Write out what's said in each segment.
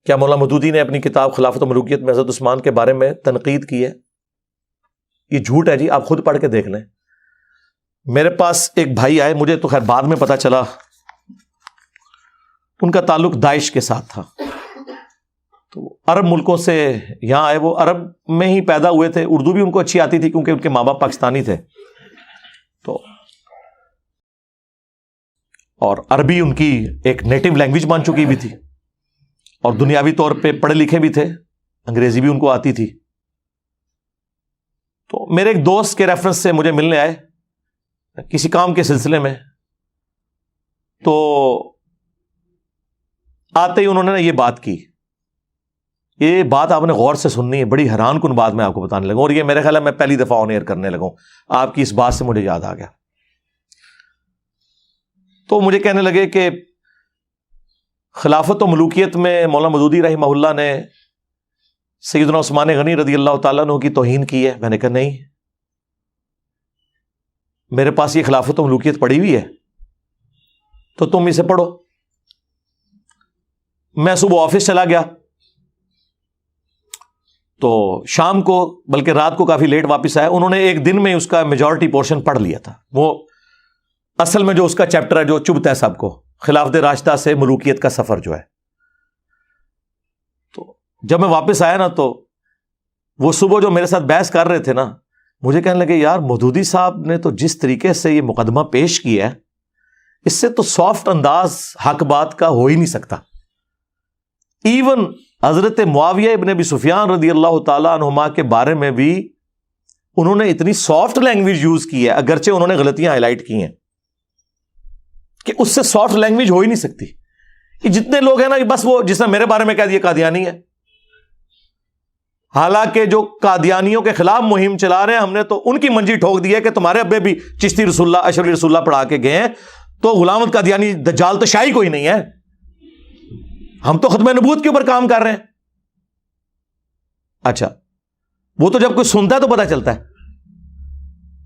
کیا مولانا مودودی نے اپنی کتاب خلافت و ملوکیت میں حضرت عثمان کے بارے میں تنقید کی ہے؟ یہ جھوٹ ہے جی، آپ خود پڑھ کے دیکھ لیں. میرے پاس ایک بھائی آئے، مجھے تو خیر بعد میں پتا چلا ان کا تعلق داعش کے ساتھ تھا. تو عرب ملکوں سے یہاں آئے، وہ عرب میں ہی پیدا ہوئے تھے، اردو بھی ان کو اچھی آتی تھی کیونکہ ان کے ماں باپ پاکستانی تھے. تو اور عربی ان کی ایک نیٹو لینگویج مان چکی بھی تھی، اور دنیاوی طور پہ پڑھے لکھے بھی تھے، انگریزی بھی ان کو آتی تھی. تو میرے ایک دوست کے ریفرنس سے مجھے ملنے آئے کسی کام کے سلسلے میں. تو آتے ہی انہوں نے یہ بات کی. یہ بات آپ نے غور سے سننی ہے، بڑی حیران کن بات میں آپ کو بتانے لگا، اور یہ میرے خیال ہے میں پہلی دفعہ آن ایئر کرنے لگا ہوں. آپ کی اس بات سے مجھے یاد آ گیا. تو مجھے کہنے لگے کہ خلافت و ملوکیت میں مولانا مودودی رحمہ اللہ نے سیدنا عثمان غنی رضی اللہ تعالیٰ عنہ کی توہین کی ہے. میں نے کہا نہیں، میرے پاس یہ خلافت و ملوکیت پڑھی ہوئی ہے، تو تم اسے پڑھو. میں صبح آفس چلا گیا، تو شام کو بلکہ رات کو کافی لیٹ واپس آیا. انہوں نے ایک دن میں اس کا میجورٹی پورشن پڑھ لیا تھا. وہ اصل میں جو اس کا چیپٹر ہے جو چبھتا ہے سب کو، خلافت راشدہ سے ملوکیت کا سفر جو ہے. تو جب میں واپس آیا نا، تو وہ صبح جو میرے ساتھ بحث کر رہے تھے نا، مجھے کہنے لگے یار مودودی صاحب نے تو جس طریقے سے یہ مقدمہ پیش کیا ہے، اس سے تو سافٹ انداز حق بات کا ہو ہی نہیں سکتا. ایون حضرت معاویہ ابن ابی سفیان رضی اللہ تعالیٰ عنہما کے بارے میں بھی انہوں نے اتنی سافٹ لینگویج یوز کی ہے، اگرچہ انہوں نے غلطیاں ہائی لائٹ کی ہیں، کہ اس سے سافٹ لینگویج ہو ہی نہیں سکتی. یہ جتنے لوگ ہیں نا، بس وہ جس نے میرے بارے میں کہہ دیا قادیانی ہے، حالانکہ جو قادیانیوں کے خلاف مہم چلا رہے ہیں ہم نے تو ان کی منجی ٹھوک دی ہے کہ تمہارے ابے بھی چشتی رسول اللہ اشرفی رسول اللہ پڑھا کے گئے ہیں، تو غلام احمد قادیانی دجال تو شاہی کوئی نہیں ہے. ہم تو ختم نبوت کے اوپر کام کر رہے ہیں. اچھا، وہ تو جب کوئی سنتا ہے تو پتہ چلتا ہے.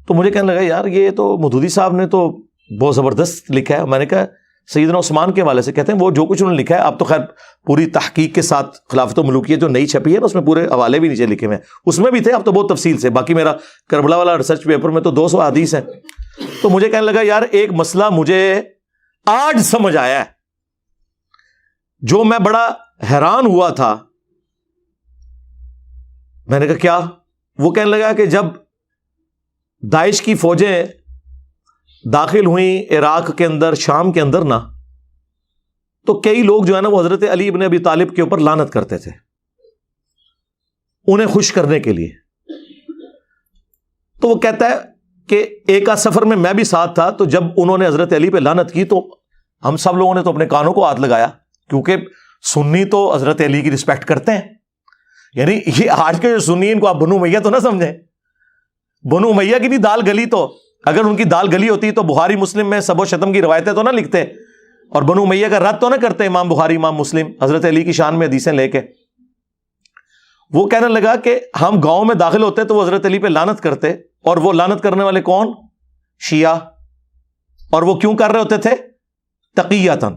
تو مجھے کہنے لگا یار یہ تو مودودی صاحب نے تو بہت زبردست لکھا ہے. میں نے کہا سیدنا عثمان کے حوالے سے کہتے ہیں وہ جو کچھ انہوں نے لکھا ہے، اب تو خیر پوری تحقیق کے ساتھ خلافت و ملوکیت جو نئی چھپی ہے نا، اس میں پورے حوالے بھی نیچے لکھے ہوئے ہیں، اس میں بھی تھے، اب تو بہت تفصیل سے. باقی میرا کربلا والا ریسرچ پیپر میں تو 200 حدیث ہیں. تو مجھے کہنے لگا یار ایک مسئلہ مجھے آج سمجھ آیا ہے، جو میں بڑا حیران ہوا تھا. میں نے کہا کیا؟ وہ کہنے لگا کہ جب داعش کی فوجیں داخل ہوئیں عراق کے اندر، شام کے اندر نا، تو کئی لوگ جو ہے نا وہ حضرت علی ابن ابی طالب کے اوپر لعنت کرتے تھے انہیں خوش کرنے کے لیے. تو وہ کہتا ہے کہ ایک آدھ سفر میں بھی ساتھ تھا، تو جب انہوں نے حضرت علی پہ لعنت کی تو ہم سب لوگوں نے تو اپنے کانوں کو ہاتھ لگایا، کیونکہ سنی تو حضرت علی کی رسپیکٹ کرتے ہیں. یعنی یہ آج کے جو سنی ان کو آپ بنو امیہ تو نہ سمجھیں. بنو امیہ کی نہیں دال گلی، تو اگر ان کی دال گلی ہوتی تو بخاری مسلم میں سب و شتم کی روایتیں تو نہ لکھتے، اور بنو امیہ کا رد تو نہ کرتے امام بخاری امام مسلم حضرت علی کی شان میں حدیثیں لے کے. وہ کہنے لگا کہ ہم گاؤں میں داخل ہوتے تو وہ حضرت علی پہ لعنت کرتے، اور وہ لعنت کرنے والے کون؟ شیعہ. اور وہ کیوں کر رہے ہوتے تھے؟ تقیۃً.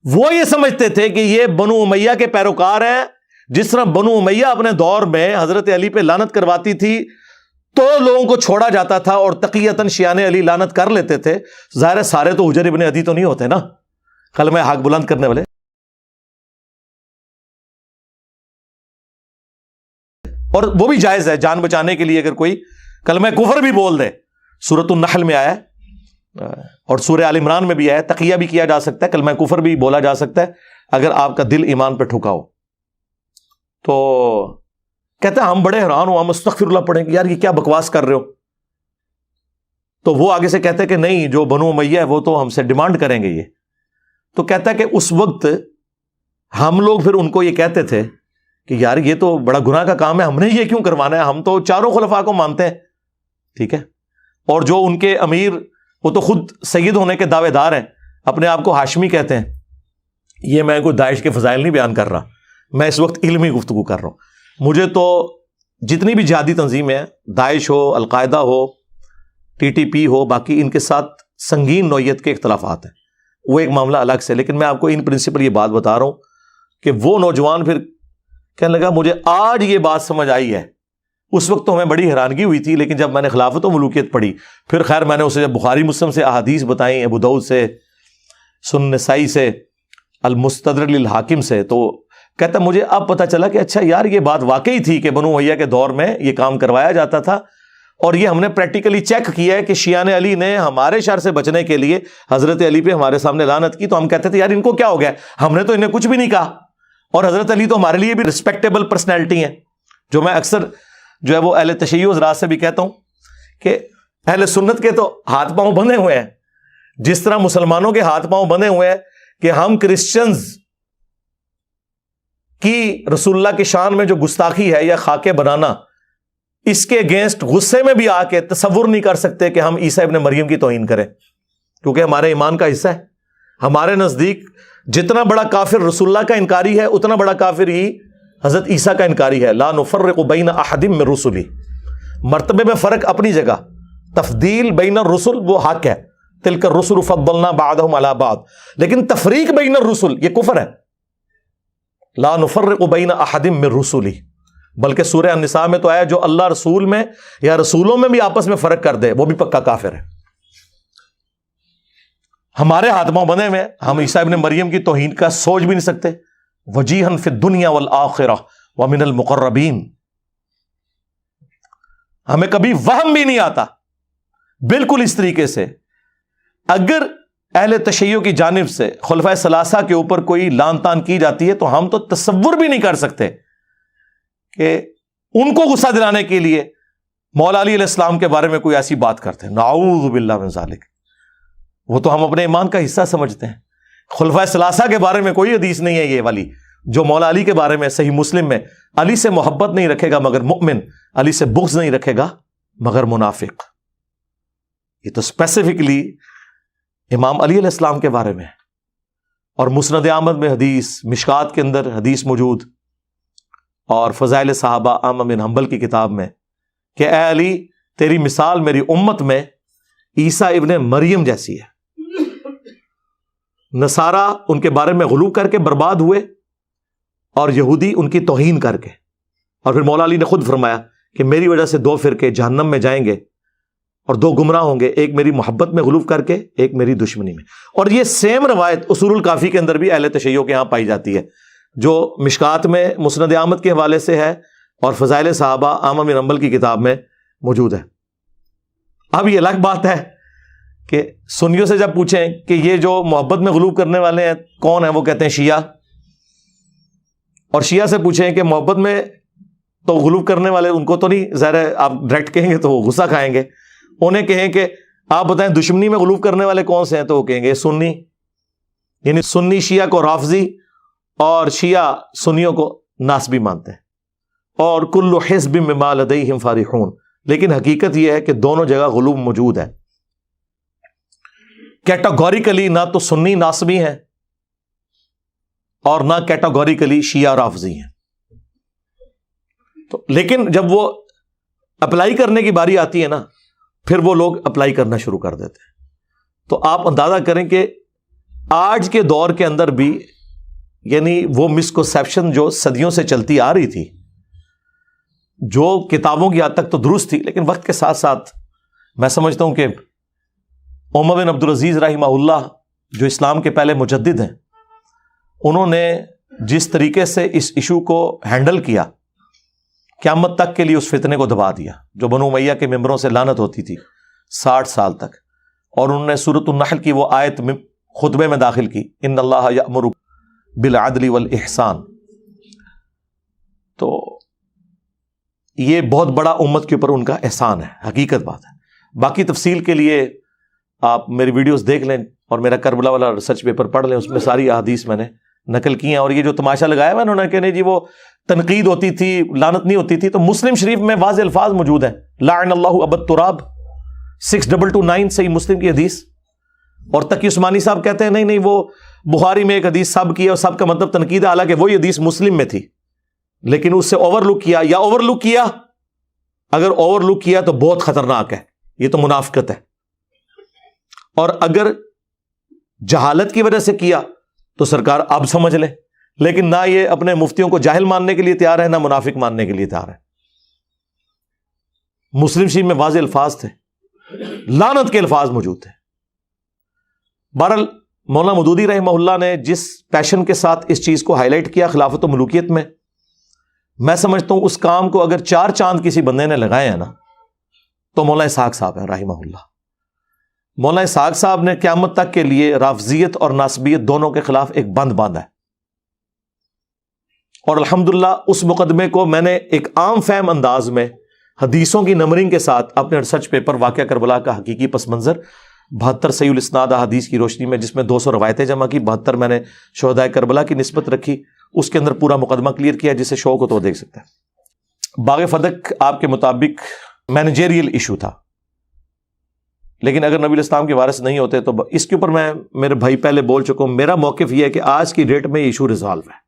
وہ یہ سمجھتے تھے کہ یہ بنو امیہ کے پیروکار ہیں. جس طرح بنو امیہ اپنے دور میں حضرت علی پہ لعنت کرواتی تھی تو لوگوں کو چھوڑا جاتا تھا، اور تقیۃً شیعان علی لعنت کر لیتے تھے. ظاہر سارے تو حجر ابن عدی تو نہیں ہوتے نا کلمہ حق بلند کرنے والے، اور وہ بھی جائز ہے جان بچانے کے لیے اگر کوئی کلمہ کفر بھی بول دے. سورۃ النحل میں آیا ہے اور سورہ آل عمران میں بھی آیا ہے، تقیہ بھی کیا جا سکتا ہے، کلمہ کفر بھی بولا جا سکتا ہے اگر آپ کا دل ایمان پہ ٹھکا ہو. تو کہتے ہیں ہم بڑے حیران ہو، ہم استغفر اللہ پڑھیں کہ یار یہ کیا بکواس کر رہے ہو. تو وہ آگے سے کہتے ہیں کہ نہیں، جو بنو امیہ ہے وہ تو ہم سے ڈیمانڈ کریں گے یہ. تو کہتا ہے کہ اس وقت ہم لوگ پھر ان کو یہ کہتے تھے کہ یار یہ تو بڑا گناہ کا کام ہے، ہم نے یہ کیوں کروانا ہے، ہم تو چاروں خلفاء کو مانتے ہیں. ٹھیک ہے، اور جو ان کے امیر وہ تو خود سید ہونے کے دعوے دار ہیں، اپنے آپ کو ہاشمی کہتے ہیں. یہ میں کوئی داعش کے فضائل نہیں بیان کر رہا، میں اس وقت علمی گفتگو کر رہا ہوں. مجھے تو جتنی بھی جہادی تنظیمیں ہیں، داعش ہو، القاعدہ ہو، ٹی ٹی پی ہو، باقی ان کے ساتھ سنگین نوعیت کے اختلافات ہیں، وہ ایک معاملہ الگ سے. لیکن میں آپ کو ان پرنسپل یہ بات بتا رہا ہوں کہ وہ نوجوان پھر کہنے لگا مجھے آج یہ بات سمجھ آئی ہے، اس وقت تو ہمیں بڑی حیرانگی ہوئی تھی، لیکن جب میں نے خلافت و ملوکیت پڑھی پھر خیر میں نے اسے جب بخاری مسلم سے احادیث بتائیں، ابو داؤد سے، سنن نسائی سے، المستدرک للحاکم سے، تو کہتا مجھے اب پتہ چلا کہ اچھا یار یہ بات واقعی تھی کہ بنو امیہ کے دور میں یہ کام کروایا جاتا تھا، اور یہ ہم نے پریکٹیکلی چیک کیا ہے کہ شیعان علی نے ہمارے شر سے بچنے کے لیے حضرت علی پہ ہمارے سامنے لعنت کی، تو ہم کہتے تھے یار ان کو کیا ہو گیا، ہم نے تو انہیں کچھ بھی نہیں کہا، اور حضرت علی تو ہمارے لیے بھی رسپیکٹیبل پرسنالٹی ہیں، جو میں اکثر جو ہے وہ اہل تشیع حضرات سے بھی کہتا ہوں کہ اہل سنت کے تو ہاتھ پاؤں بندھے ہوئے ہیں، جس طرح مسلمانوں کے ہاتھ پاؤں بندھے ہوئے ہیں کہ ہم کرسچنز کی رسول اللہ کی شان میں جو گستاخی ہے یا خاکے بنانا، اس کے اگینسٹ غصے میں بھی آ کے تصور نہیں کر سکتے کہ ہم عیسیٰ ابن مریم کی توہین کریں، کیونکہ ہمارے ایمان کا حصہ ہے۔ ہمارے نزدیک جتنا بڑا کافر رسول اللہ کا انکاری ہے اتنا بڑا کافر ہی حضرت عیسیٰ کا انکاری ہے۔ لا نفرق بین احد من رسلی، مرتبے میں فرق اپنی جگہ، تفضیل بین الرسل وہ حق ہے، تلک الرسل فضلنا بعضهم علی بعض، لیکن تفریق بین الرسل یہ کفر ہے۔ لا نفرق بین احد من رسلی، بلکہ سورہ النساء میں تو آیا جو اللہ رسول میں یا رسولوں میں بھی آپس میں فرق کر دے وہ بھی پکا کافر ہے۔ ہمارے ہاتھ پاؤں بندھے میں، ہم عیسیٰ ابن مریم کی توہین کا سوچ بھی نہیں سکتے۔ وجیہا فی الدنیا والآخرہ ومن المقربین، ہمیں کبھی وہم بھی نہیں آتا۔ بالکل اس طریقے سے اگر اہل تشیع کی جانب سے خلفائے ثلاثہ کے اوپر کوئی لان تان کی جاتی ہے تو ہم تو تصور بھی نہیں کر سکتے کہ ان کو غصہ دلانے کے لیے مولا علی علیہ السلام کے بارے میں کوئی ایسی بات کرتے ہیں، نعوذ باللہ من ذالک، وہ تو ہم اپنے ایمان کا حصہ سمجھتے ہیں۔ خلفائے ثلاثہ کے بارے میں کوئی حدیث نہیں ہے یہ والی جو مولا علی کے بارے میں صحیح مسلم میں علی سے محبت نہیں رکھے گا مگر مؤمن، علی سے بغض نہیں رکھے گا مگر منافق۔ یہ تو اسپیسیفکلی امام علی علیہ السلام کے بارے میں، اور مسند احمد میں حدیث، مشکات کے اندر حدیث موجود، اور فضائل صحابہ احمد بن حنبل کی کتاب میں کہ اے علی تیری مثال میری امت میں عیسیٰ ابن مریم جیسی ہے۔ نصارہ ان کے بارے میں غلو کر کے برباد ہوئے، اور یہودی ان کی توہین کر کے، اور پھر مولا علی نے خود فرمایا کہ میری وجہ سے دو فرقے جہنم میں جائیں گے اور دو گمراہ ہوں گے، ایک میری محبت میں غلو کر کے، ایک میری دشمنی میں۔ اور یہ سیم روایت اصول الکافی کے اندر بھی اہل تشیع کے ہاں پائی جاتی ہے، جو مشکات میں مسند احمد کے حوالے سے ہے اور فضائل صحابہ احمد بن حنبل کی کتاب میں موجود ہے۔ اب یہ الگ بات ہے کہ سنیوں سے جب پوچھیں کہ یہ جو محبت میں غلو کرنے والے ہیں کون ہیں، وہ کہتے ہیں شیعہ، اور شیعہ سے پوچھیں کہ محبت میں تو غلو کرنے والے ان کو تو نہیں، ظاہر ہے آپ ڈائریکٹ کہیں گے تو وہ غصہ کھائیں گے، انہیں کہیں کہ آپ بتائیں دشمنی میں غلو کرنے والے کون سے ہیں، تو وہ کہیں گے سنی، یعنی سنی شیعہ کو رافضی اور شیعہ سنیوں کو ناسبی مانتے ہیں، اور کل حزب بما لدیہم فرحون۔ لیکن حقیقت یہ ہے کہ دونوں جگہ غلو موجود ہے۔ کیٹاگوریکلی نہ تو سنی ناسبی ہیں اور نہ کیٹاگوریکلی شیعہ رافضی ہیں، تو لیکن جب وہ اپلائی کرنے کی باری آتی ہے نا، پھر وہ لوگ اپلائی کرنا شروع کر دیتے ہیں۔ تو آپ اندازہ کریں کہ آج کے دور کے اندر بھی یعنی وہ مسکنسیپشن جو صدیوں سے چلتی آ رہی تھی، جو کتابوں کی حد تک تو درست تھی، لیکن وقت کے ساتھ ساتھ میں سمجھتا ہوں کہ عمر بن عبدالعزیز رحمہ اللہ جو اسلام کے پہلے مجدد ہیں، انہوں نے جس طریقے سے اس ایشو کو ہینڈل کیا، قیامت تک کے لیے اس فتنے کو دبا دیا جو بنو امیہ کے ممبروں سے لعنت ہوتی تھی 60 سال تک، اور انہوں نے سورۃ النحل کی وہ آیت خطبے میں داخل کی، ان اللہ یأمر بالعدل والاحسان۔ تو یہ بہت بڑا امت کے اوپر ان کا احسان ہے، حقیقت بات ہے۔ باقی تفصیل کے لیے آپ میری ویڈیوز دیکھ لیں اور میرا کربلا والا ریسرچ پیپر پڑھ لیں، اس میں ساری احادیث میں نے نقل کی ہیں۔ اور یہ جو تماشا لگایا ہوا انہوں نے کہ نہیں جی وہ تنقید ہوتی تھی، لعنت نہیں ہوتی تھی، تو مسلم شریف میں واضح الفاظ موجود ہیں، لعن اللہ ابا التراب 6229 صحیح مسلم کی حدیث۔ اور تقی عثمانی صاحب کہتے ہیں نہیں وہ بخاری میں ایک حدیث سب کی ہے اور سب کا مطلب تنقید ہے، حالانکہ وہی حدیث مسلم میں تھی، لیکن اس سے اوور لک کیا، یا اوور لک کیا، اگر اوور لک کیا تو بہت خطرناک ہے، یہ تو منافقت ہے، اور اگر جہالت کی وجہ سے کیا تو سرکار اب سمجھ لیں، لیکن نہ یہ اپنے مفتیوں کو جاہل ماننے کے لیے تیار ہے، نہ منافق ماننے کے لیے تیار ہے۔ مسلم شریف میں واضح الفاظ تھے، لعنت کے الفاظ موجود تھے۔ بہرحال مولانا مودودی رحمہ اللہ نے جس پیشن کے ساتھ اس چیز کو ہائی لائٹ کیا خلافت و ملوکیت میں سمجھتا ہوں اس کام کو اگر 4 چاند کسی بندے نے لگائے ہیں نا تو مولانا اسحاق صاحب ہیں رحمہ اللہ۔ مولانا اسحاق صاحب نے قیامت تک کے لیے رافضیت اور ناصبیت دونوں کے خلاف ایک بند باندھا ہے، اور الحمدللہ اس مقدمے کو میں نے ایک عام فہم انداز میں حدیثوں کی نمبرنگ کے ساتھ اپنے ریسرچ پیپر واقعہ کربلا کا حقیقی پس منظر 72 صحیح الاسناد احادیث کی روشنی میں، جس میں 200 روایتیں جمع کی، 72 میں نے شہداء کربلا کی نسبت رکھی، اس کے اندر پورا مقدمہ کلیئر کیا، جسے شوق ہو تو دیکھ سکتے ہیں۔ باغ فدق آپ کے مطابق مینیجریل ایشو تھا، لیکن اگر نبی الاسلام کے وارث نہیں ہوتے تو اس کے اوپر میں میرے بھائی پہلے بول چکا ہوں، میرا موقف یہ ہے کہ آج کی ڈیٹ میں ایشو ریزالو ہے۔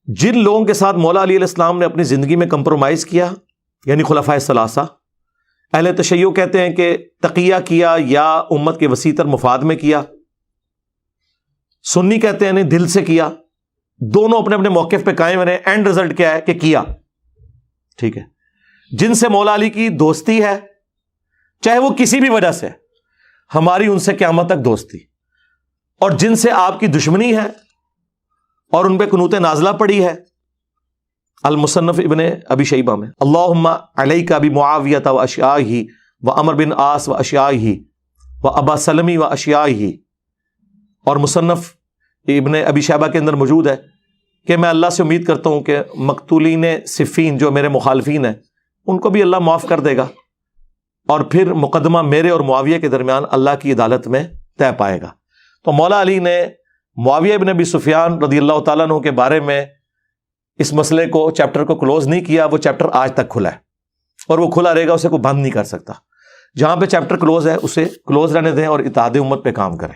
جن لوگوں کے ساتھ مولا علی علیہ السلام نے اپنی زندگی میں کمپرومائز کیا، یعنی خلفائے ثلاثہ، اہل تشیع کہتے ہیں کہ تقیہ کیا یا امت کے وسیع تر مفاد میں کیا، سنی کہتے ہیں نہیں دل سے کیا، دونوں اپنے اپنے موقف پہ قائم رہے، اینڈ رزلٹ کیا ہے کہ کیا، ٹھیک ہے۔ جن سے مولا علی کی دوستی ہے چاہے وہ کسی بھی وجہ سے، ہماری ان سے قیامت تک دوستی، اور جن سے آپ کی دشمنی ہے اور ان پہ قنوت نازلہ پڑی ہے، المصنف ابن ابی شیبہ میں اللہم علیک بمعاویہ و اشیائہ و عمر بن عاص و اشیائہ و ابا سلمی و اشیائہ، اور مصنف ابن ابی شیبہ کے اندر موجود ہے کہ میں اللہ سے امید کرتا ہوں کہ مقتولین صفین جو میرے مخالفین ہیں ان کو بھی اللہ معاف کر دے گا، اور پھر مقدمہ میرے اور معاویہ کے درمیان اللہ کی عدالت میں طے پائے گا۔ تو مولا علی نے معاویہ بن ابی سفیان رضی اللہ تعالیٰ عنہ کے بارے میں اس مسئلے کو، چیپٹر کو کلوز نہیں کیا، وہ چیپٹر آج تک کھلا ہے اور وہ کھلا رہے گا، اسے کوئی بند نہیں کر سکتا۔ جہاں پہ چیپٹر کلوز ہے اسے کلوز رہنے دیں اور اتحاد امت پہ کام کریں۔